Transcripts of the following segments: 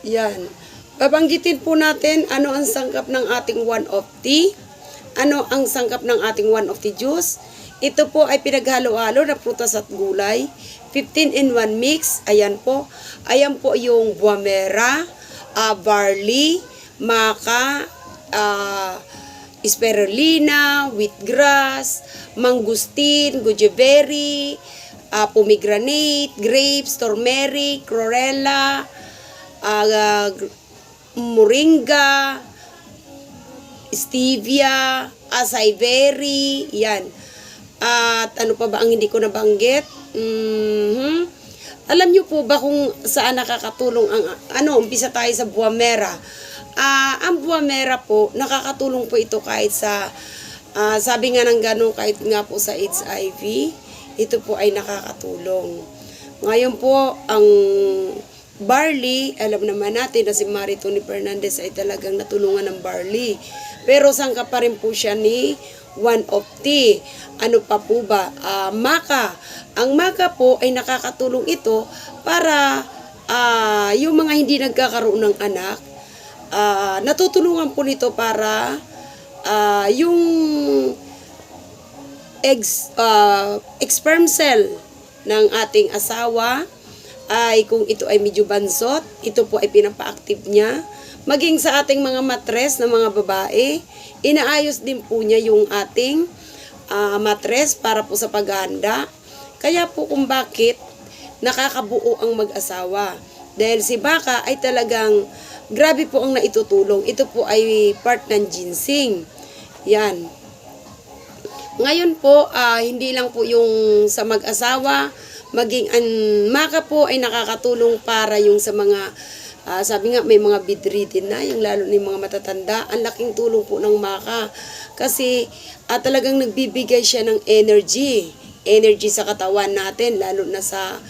Yan. Babanggitin po natin ano ang sangkap ng ating one of tea. Ano ang sangkap ng ating one of tea juice. Ito po ay pinaghalo-halo na prutas at gulay. 15 in 1 mix. Ayan po. Ayan po yung buah mera, barley, maca, spirulina, wheatgrass, mangustin, goji berry, pomegranate, grapes, turmeric, chlorella, moringa, stevia, acai berry, yan. At ano pa ba ang hindi ko nabanggit? Alam niyo po ba kung saan nakakatulong ang umpisa tayo sa buah mera. Ang buah mera po, nakakatulong po ito kahit sa sabi nga ng gano'n, kahit nga po sa HIV, ito po ay nakakatulong. Ngayon po, ang barley, alam naman natin na si Marie Tony Fernandez ay talagang natulungan ng barley. Pero sangka pa rin po siya ni one of tea. Ano pa po ba? Maca. Ang maca po ay nakakatulong ito para yung mga hindi nagkakaroon ng anak, natutulungan po nito para yung sperm cell ng ating asawa ay kung ito ay medyo bansot, ito po ay pinapa-active niya. Maging sa ating mga matres na mga babae, inaayos din po niya yung ating matres para po sa paghahanda. Kaya po kung bakit nakakabuo ang mag-asawa. Dahil si baka ay talagang grabe po ang naitutulong. Ito po ay part ng ginseng. Yan. Ngayon po, hindi lang po yung sa mag-asawa, maging ang maca po ay nakakatulong para yung sa mga, sabi nga may mga bedridden na, yung lalo na yung mga matatanda, ang laking tulong po ng maca. Kasi talagang nagbibigay siya ng energy sa katawan natin, lalo na sa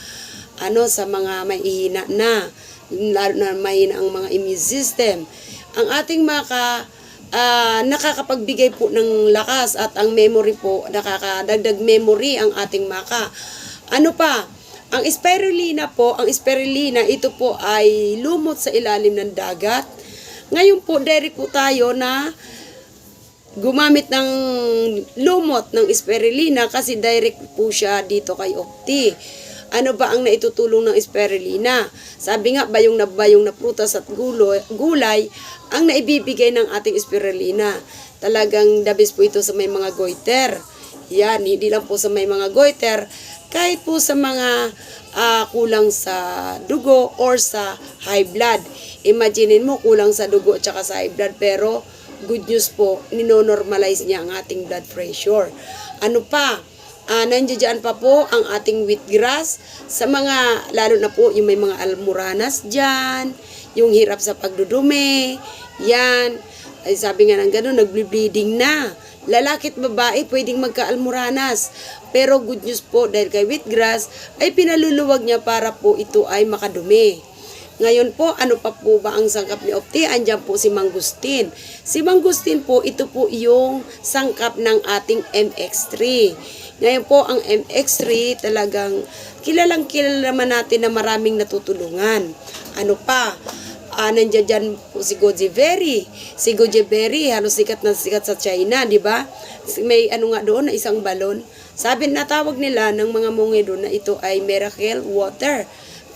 sa mga may ihina na, lalo na mahina ang mga immune system. Ang ating maca nakakapagbigay po ng lakas at ang memory po, nakakadagdag memory ang ating maca. Ano pa? Ang spirulina po, ito po ay lumot sa ilalim ng dagat. Ngayon po, direct po tayo na gumamit ng lumot ng spirulina kasi direct po siya dito kay Opti. Ano ba ang naitutulong ng spirulina? Sabi nga, bayong na prutas at gulay ang naibibigay ng ating spirulina. Talagang the best po ito sa may mga goiter. Yan, hindi lang po sa may mga goiter, kahit po sa mga kulang sa dugo or sa high blood. Imaginin mo, kulang sa dugo at saka sa high blood, pero good news po, ninonormalize niya ang ating blood pressure. Ano pa? Nandiyan pa po ang ating wheatgrass sa mga, lalo na po yung may mga almoranas dyan, yung hirap sa pagdudumi, yan. Ay sabi nga ng gano'n, nagble-bleeding na. Lalaki at babae pwedeng magka-almoranas. Pero good news po, dahil kay wheatgrass, ay pinaluluwag niya para po ito ay makadumi. Ngayon po, ano pa po ba ang sangkap ni Opti? Andiyan po si mangustin. Si mangustin po, ito po yung sangkap ng ating MX3. Ngayon po, ang MX3 talagang kilalang naman natin na maraming natutulungan. Ano pa? Nandiyan dyan po si goji berry. Si goji berry, halos sikat na sikat sa China, di ba? May ano nga doon na isang balon. Sabi na tawag nila ng mga monge doon na ito ay miracle water.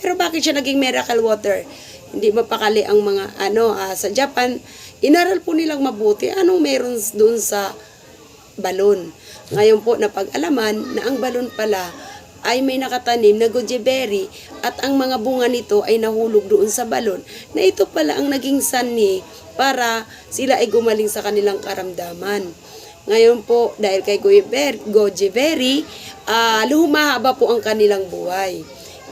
Pero bakit siya naging miracle water? Hindi mapakali ang mga sa Japan, inaral po nilang mabuti anong meron doon sa balon. Ngayon po napag-alaman na ang balon pala ay may nakatanim na goji berry at ang mga bunga nito ay nahulog doon sa balon na ito pala ang naging sanhi para sila ay gumaling sa kanilang karamdaman. Ngayon po, dahil kay goji berry, lumahaba po ang kanilang buhay.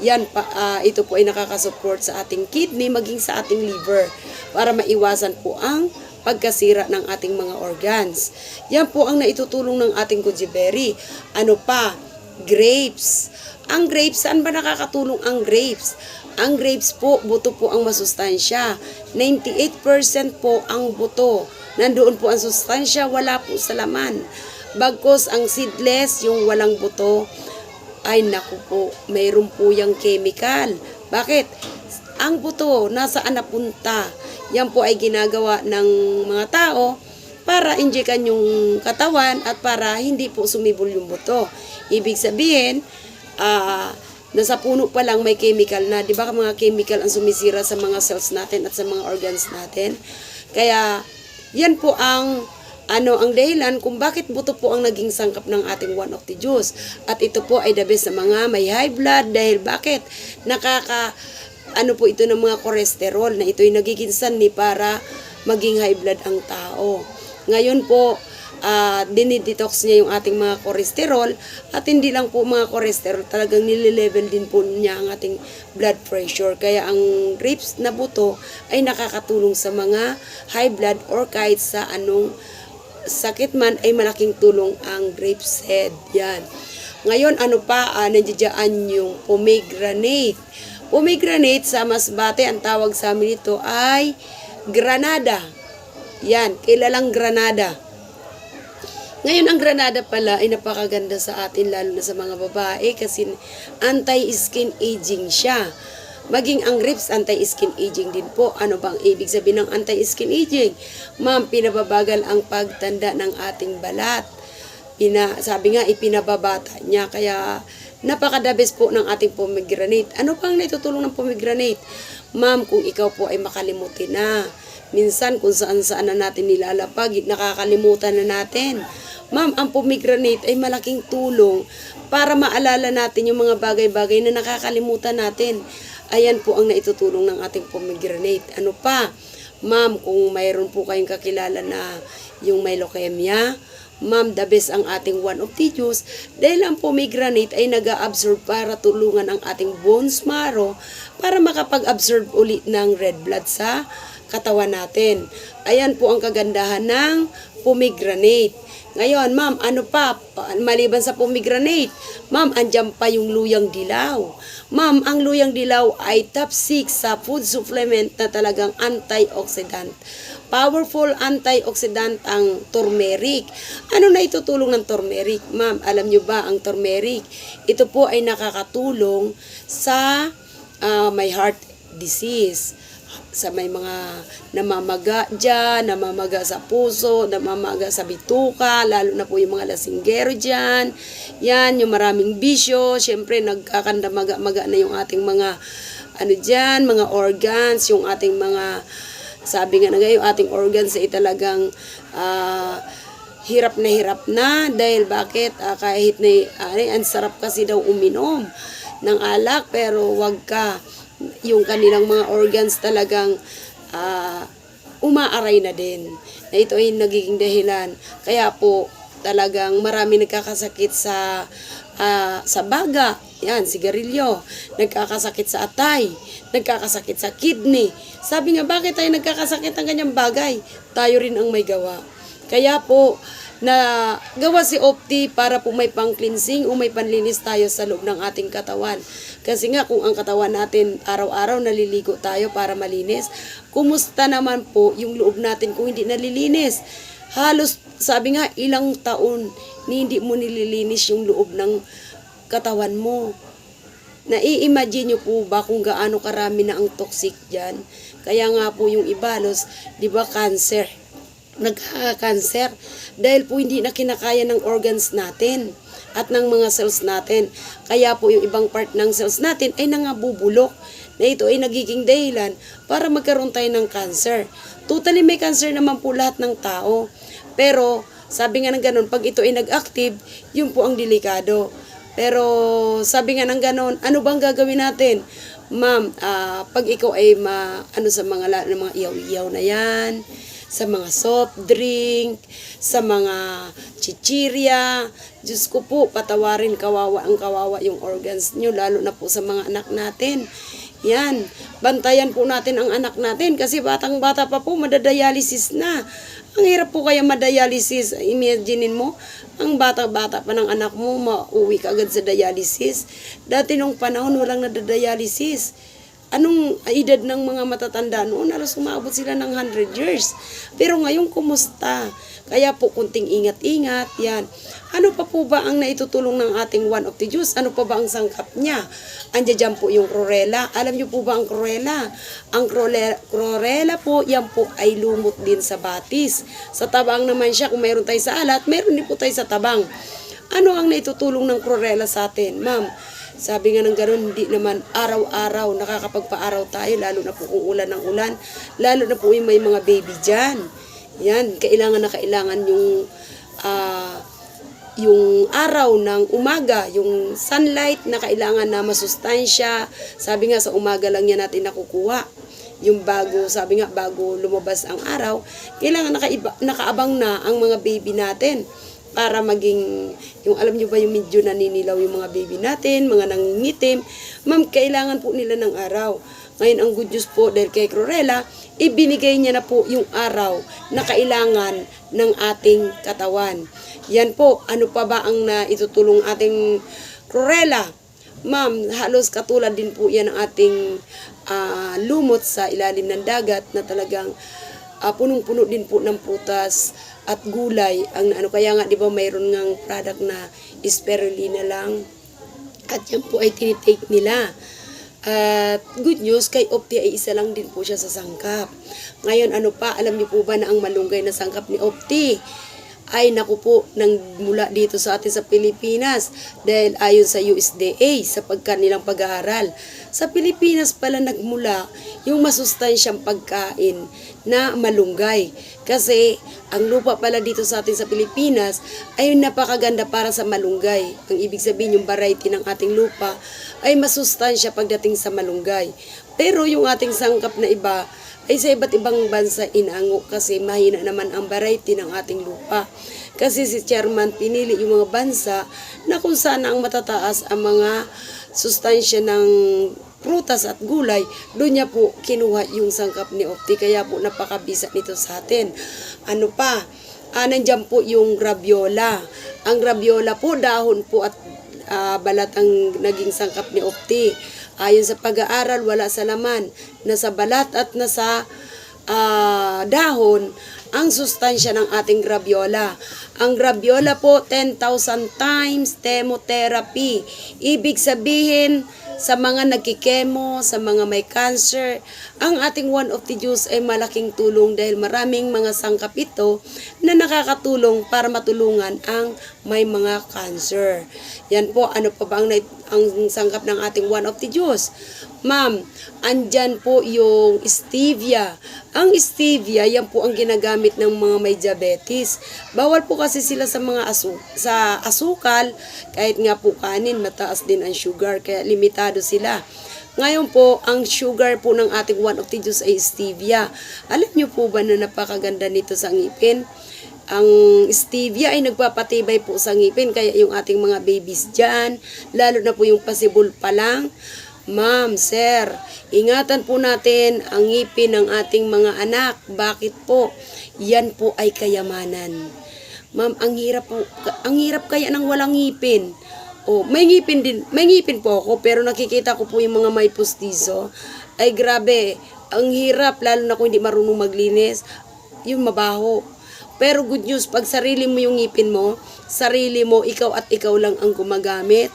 Yan pa, ito po ay nakakasupport sa ating kidney maging sa ating liver para maiwasan po ang pagkasira ng ating mga organs. Yan po ang naitutulong ng ating goji berry. Ano pa? Grapes. Ang grapes, saan ba nakakatulong ang grapes? Ang grapes po, buto po ang masustansya. 98% po ang buto. Nandoon po ang sustansya, wala po sa laman. Bagkos ang seedless, yung walang buto, ay naku po, mayroon po yung chemical. Bakit? ang buto, nasaan napunta? Yan po ay ginagawa ng mga tao para injekan yung katawan at para hindi po sumibol yung buto. Ibig sabihin, nasa puno pa lang may chemical na. Di ba mga chemical ang sumisira sa mga cells natin at sa mga organs natin? Kaya, yan po ang dahilan kung bakit buto po ang naging sangkap ng ating one of the juice. At ito po ay the best sa mga may high blood dahil bakit? Po ito ng mga cholesterol na ito'y nagiging sanhi para maging high blood ang tao. Ngayon po, dinidetox niya yung ating mga cholesterol at hindi lang po mga cholesterol, talagang nililevel din po niya ang ating blood pressure. Kaya ang grapes na buto ay nakakatulong sa mga high blood or kahit sa anong sakit man ay malaking tulong ang grape's head. Yan. Ngayon, nandiyan yung pomegranate. Pomegranate sa Masbate, ang tawag sa amin ito ay granada. Yan, kilalang granada. Ngayon, ang granada pala ay napakaganda sa atin, lalo na sa mga babae kasi anti-skin aging siya. Maging ang grapes, anti-skin aging din po. Ano bang ibig sabihin ng anti-skin aging? Ma'am, pinababagal ang pagtanda ng ating balat. Sabi nga, ipinababata niya. Kaya, napakadabes po ng ating pomegranate. Ano pang naitutulong ng pomegranate? Ma'am, kung ikaw po ay makalimutin na. Minsan, kung saan-saan na natin nilalapag, nakakalimutan na natin. Ma'am, ang pomegranate ay malaking tulong para maalala natin yung mga bagay-bagay na nakakalimutan natin. Ayan po ang naitutulong ng ating pomegranate. Ano pa? Ma'am, kung mayroon po kayong kakilala na yung may leukemia, ma'am, the best ang ating one of the juice dahil ang pomegranate ay nag-a-absorb para tulungan ang ating bones marrow para makapag-absorb ulit ng red blood sa katawan natin. Ayan po ang kagandahan ng pomegranate. Ngayon, ma'am, ano pa? Maliban sa pomegranate, ma'am, andyan pa yung luyang dilaw. Ma'am, ang luyang dilaw ay top 6 sa food supplement na talagang antioxidant. Powerful antioxidant ang turmeric. Ano na itutulong ng turmeric? Ma'am, alam nyo ba ang turmeric? Ito po ay nakakatulong sa may heart disease. Sa may mga namamaga dyan, namamaga sa puso, namamaga sa bituka, lalo na po yung mga lasinggero dyan. Yan, yung maraming bisyo, syempre nagkakandamaga-maga na yung ating mga, mga organs, yung ating mga, sabi nga na yung ating organs ay talagang hirap na dahil bakit? Kahit ang sarap kasi daw uminom ng alak, pero wag ka. Yung kanilang mga organs talagang umaaray na din. Na ito ay nagiging dahilan. Kaya po talagang marami nagkakasakit sa baga. Yan, sigarilyo. Nagkakasakit sa atay. Nagkakasakit sa kidney. Sabi nga, bakit tayo nagkakasakit ng ganyang bagay? Tayo rin ang may gawa. Kaya po, na gawa si Opti para po may pang-cleansing o may panlinis tayo sa loob ng ating katawan. Kasi nga kung ang katawan natin araw-araw naliligo tayo para malinis, kumusta naman po yung loob natin kung hindi nalilinis? Halos sabi nga ilang taon hindi mo nililinis yung loob ng katawan mo. Nai-imagine nyo po ba kung gaano karami na ang toxic dyan? Kaya nga po yung ibalos, di ba, cancer. Nagkaka-cancer dahil po hindi na kinakaya ng organs natin at ng mga cells natin. Kaya po yung ibang part ng cells natin ay nangabubulok na ito ay nagiging dahilan para magkaroon tayo ng cancer. Totally may cancer naman po lahat ng tao. Pero sabi nga ng ganun, pag ito ay nag-active, yun po ang delikado. Pero sabi nga ng ganun, ano bang gagawin natin? Ma'am, pag ikaw ay sa mga iyaw-iyaw na yan, sa mga soft drink, sa mga chichirya. Diyos ko po, patawarin, kawawa yung organs nyo, lalo na po sa mga anak natin. Yan, bantayan po natin ang anak natin kasi batang-bata pa po, madadialysis na. Ang hirap po kaya madialysis. Imaginein mo, ang bata-bata pa ng anak mo, mauwi ka agad sa dialysis. Dati nung panahon, walang nadadialysis. anong edad ng mga matatanda noon? Halos umabot sila ng 100 years. Pero ngayon, kumusta? Kaya po, kunting ingat-ingat, yan. Ano pa po ba ang naitutulong ng ating one of the juice? Ano pa ba ang sangkap niya? Andiyan po yung chlorella. Alam niyo po ba ang chlorella? Ang chlorella po, yan po ay lumot din sa batis. Sa tabang naman siya, kung mayroon tayo sa alat, mayroon din po tayo sa tabang. Ano ang naitutulong ng chlorella sa atin, ma'am? Sabi nga ng gano'n, hindi naman araw-araw nakakapagpa-araw tayo, lalo na po kung ulan ng ulan, lalo na po yung may mga baby dyan. Yan, kailangan na kailangan yung araw ng umaga, yung sunlight na kailangan na masustansya. Sabi nga sa umaga lang yan natin nakukuha. Yung bago, sabi nga bago lumabas ang araw, kailangan nakaabang na ang mga baby natin para maging, yung alam nyo ba yung medyo naninilaw yung mga baby natin, mga nangingitim, ma'am, kailangan po nila ng araw. Ngayon, ang good news po dahil kay chlorella, ibinigay niya na po yung araw na kailangan ng ating katawan. Yan po, ano pa ba ang naitutulong ating chlorella? Ma'am, halos katulad din po yan ng ating lumot sa ilalim ng dagat na talagang punong-puno din po ng prutas at gulay. Kaya nga, di ba, mayroon ngang product na spirulina lang. At yan po ay tinitake nila. At good news, kay Opti ay isa lang din po siya sa sangkap. Ngayon, ano pa, alam niyo po ba na ang malunggay na sangkap ni Opti ay naku po, nang mula dito sa atin sa Pilipinas dahil ayon sa USDA sa pagkanilang pag-aaral. Sa Pilipinas pala nagmula yung masustansyang pagkain na malunggay. Kasi ang lupa pala dito sa atin sa Pilipinas ay napakaganda para sa malunggay. Ang ibig sabihin yung variety ng ating lupa ay masustansya pagdating sa malunggay. Pero yung ating sangkap na iba ay sa iba't ibang bansa inaango kasi mahina naman ang variety ng ating lupa. Kasi si Chairman pinili yung mga bansa na kung saan ang matataas ang mga sustansya ng prutas at gulay, doon niya po kinuha yung sangkap ni Opti. Kaya po napakabisa nito sa atin. Ano pa? Nandyan po yung graviola. Ang graviola po, dahon po at balat ang naging sangkap ni Opti. Ayon sa pag-aaral, wala sa laman. Nasa balat at nasa dahon ang sustansya ng ating graviola. Ang graviola po, 10,000 times chemotherapy. Ibig sabihin, sa mga nagkikemo, sa mga may cancer, ang ating one of the juice ay malaking tulong dahil maraming mga sangkap ito na nakakatulong para matulungan ang may mga cancer. Yan po, ano pa ba ang sangkap ng ating one of the juice? Ma'am, andyan po yung stevia. Ang stevia, yan po ang ginagamit ng mga may diabetes. Bawal po kasi sila sa mga asukal, kahit nga po kanin, mataas din ang sugar, kaya limitado sila. Ngayon po, ang sugar po ng ating one of the juice ay stevia. Alam niyo po ba na napakaganda nito sa ngipin? Ang stevia ay nagpapatibay po sa ngipin, kaya yung ating mga babies dyan, lalo na po yung pasibol pa lang, ma'am, sir, ingatan po natin ang ngipin ng ating mga anak. Bakit po? Yan po ay kayamanan. Ma'am, ang hirap kaya ng walang ngipin. May ngipin po ako, pero nakikita ko po yung mga may pustiso. Ay grabe, ang hirap, lalo na kung hindi marunong maglinis, yung mabaho. Pero good news, pag sarili mo yung ngipin mo, sarili mo, ikaw at ikaw lang ang gumagamit.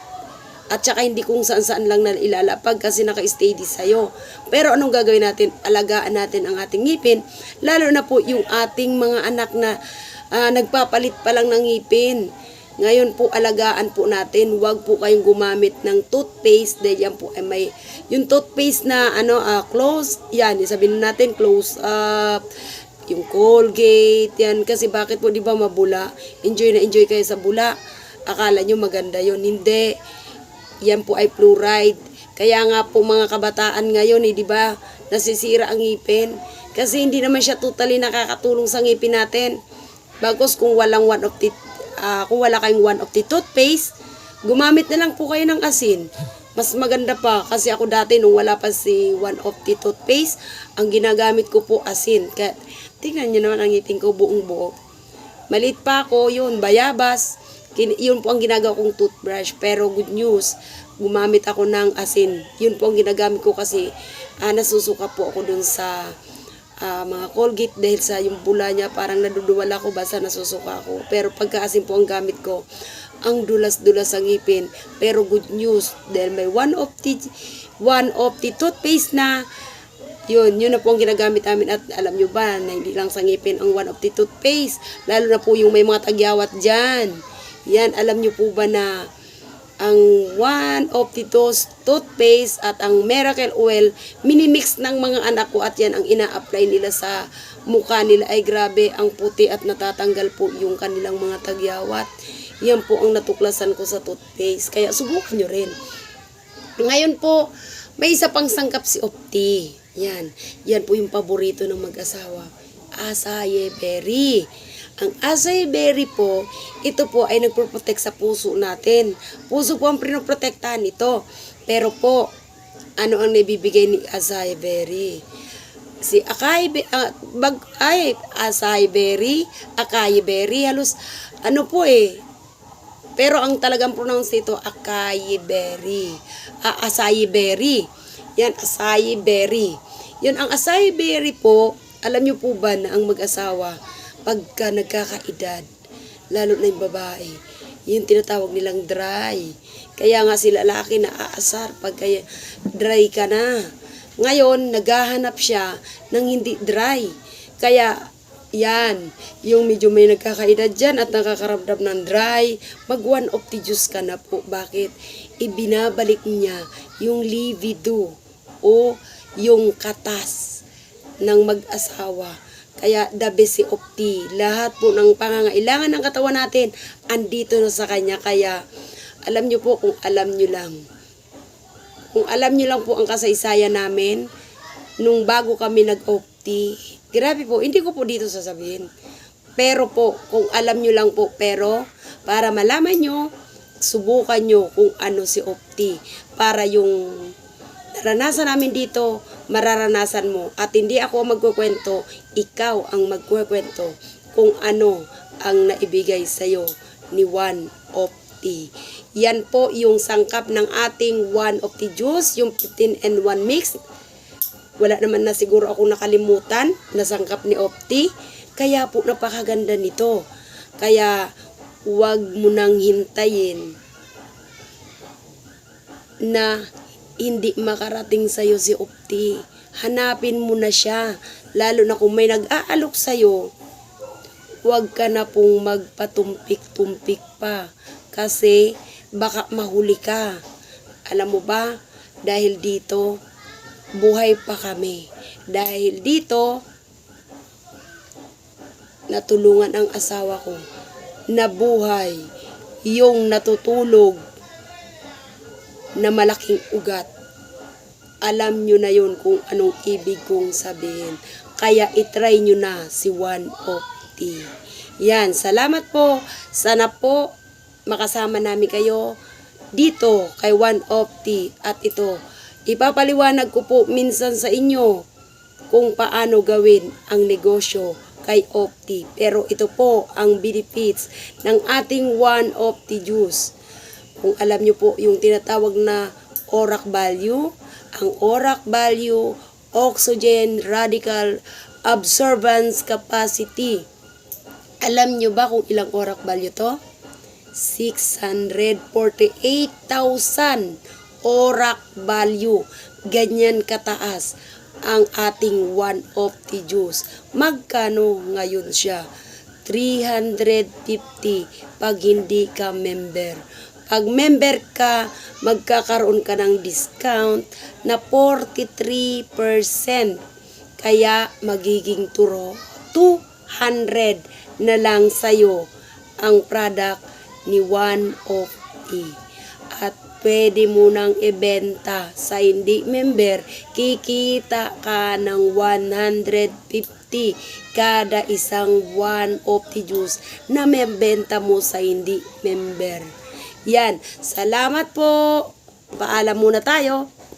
At saka hindi kung saan-saan lang na ilalapag kasi naka-steady sa'yo. Pero anong gagawin natin? Alagaan natin ang ating ngipin. Lalo na po yung ating mga anak na nagpapalit pa lang ng ngipin. Ngayon po, alagaan po natin. Huwag po kayong gumamit ng toothpaste. Dahil yan po ay may, yung toothpaste na close, yan, sabihin natin close up. Yung Colgate, yan. Kasi bakit po, di ba mabula? Enjoy na enjoy kayo sa bula. Akala nyo maganda yon. Hindi. Yan po ay fluoride. Kaya nga po mga kabataan ngayon, di ba, nasisira ang ngipin. Kasi hindi naman siya totally nakakatulong sa ngipin natin. Bagos kung wala kayong one of the toothpaste, gumamit na lang po kayo ng asin. Mas maganda pa kasi ako dati nung wala pa si one of the toothpaste, ang ginagamit ko po asin. Kaya tingnan niyo naman ang ngipin ko buong buo. Maliit pa ako, yun, bayabas. Yun po ang ginagawa kong toothbrush. Pero good news, gumamit ako ng asin. Yun po ang ginagamit ko kasi nasusuka po ako dun sa mga Colgate dahil sa yung bula niya parang naduduwala ko basta nasusuka ako. Pero pagkaasim po ang gamit ko, ang dulas-dulas ang ngipin. Pero good news dahil may one of the toothpaste na yun na po ang ginagamit namin. At alam nyo ba na hindi lang sa ngipin ang one of the toothpaste, lalo na po yung may mga tagyawat dyan. Yan, alam nyo po ba na ang one of the toothpaste at ang miracle oil, minimix ng mga anak ko at yan ang ina-apply nila sa mukha nila. Ay grabe, ang puti at natatanggal po yung kanilang mga tagyawat. Yan po ang natuklasan ko sa toothpaste. Kaya subukan nyo rin. Ngayon po, may isa pang sangkap si Opti. Yan po yung paborito ng mag-asawa. Acai berry. Ang acai berry po, ito po ay nagproprotect sa puso natin. Puso po ang pinoprotektahan nito. Pero po, ano ang nabibigay ni acai berry? Si acai berry, halos ano po pero ang talagang pronounce ito, acai berry. Acai berry. Yan, acai berry. Yan, ang acai berry po, alam nyo po ba na ang mag-asawa, pagka nagkakaedad, lalo na yung babae, yung tinatawag nilang dry. Kaya nga sila lalaki na aasar pagka dry ka na. Ngayon, naghahanap siya ng hindi dry. Kaya, yan, yung medyo may nagkakaedad dyan at nakakaramdam ng dry, mag one of the juice ka na po. Bakit? Ibinabalik niya yung libido o yung katas ng mag-asawa. Kaya the best si Opti. Lahat po ng pangangailangan ng katawan natin, andito na sa kanya. Kaya alam nyo po, kung alam nyo lang po ang kasaysayan namin, nung bago kami nag-Opti, grabe po, hindi ko po dito sasabihin. Pero po, kung alam nyo lang po, pero para malaman nyo, subukan nyo kung ano si Opti. Para yung naranasan namin dito, mararanasan mo. At hindi ako magkukwento, ikaw ang magkukwento kung ano ang naibigay sa'yo ni One of the. Yan po yung sangkap ng ating One of the juice, yung 15 and 1 mix. Wala naman na siguro ako nakalimutan na sangkap ni Opti. Kaya po napakaganda nito. Kaya huwag mo nang hintayin na hindi makarating sa'yo si Opti. Hanapin mo na siya. Lalo na kung may nag-aalok sa'yo, huwag ka na pong magpatumpik-tumpik pa. Kasi baka mahuli ka. Alam mo ba, dahil dito, buhay pa kami. Dahil dito, natulungan ang asawa ko. Nabuhay yung natutulog na malaking ugat. Alam nyo na yun kung anong ibig kong sabihin. Kaya itry nyo na si One of the. Yan, salamat po. Sana po makasama namin kayo dito kay One of the. At ito, ipapaliwanag ko po minsan sa inyo kung paano gawin ang negosyo kay Opti. Pero ito po ang benefits ng ating One of the juice. Kung alam nyo po yung tinatawag na ORAC value, ang ORAC value, oxygen radical absorbance capacity. Alam nyo ba kung ilang ORAC value to? 648,000 ORAC value. Ganyan kataas ang ating One of the juice. Magkano ngayon siya? 350 pag hindi ka member. Pag member ka, magkakaroon ka ng discount na 43%. Kaya magiging 200 na lang sa'yo ang product ni One of the. At pwede mo nang ibenta sa hindi member, kikita ka ng 150 kada isang One of the juice na membenta mo sa hindi member. Yan, salamat po. Paalam muna tayo.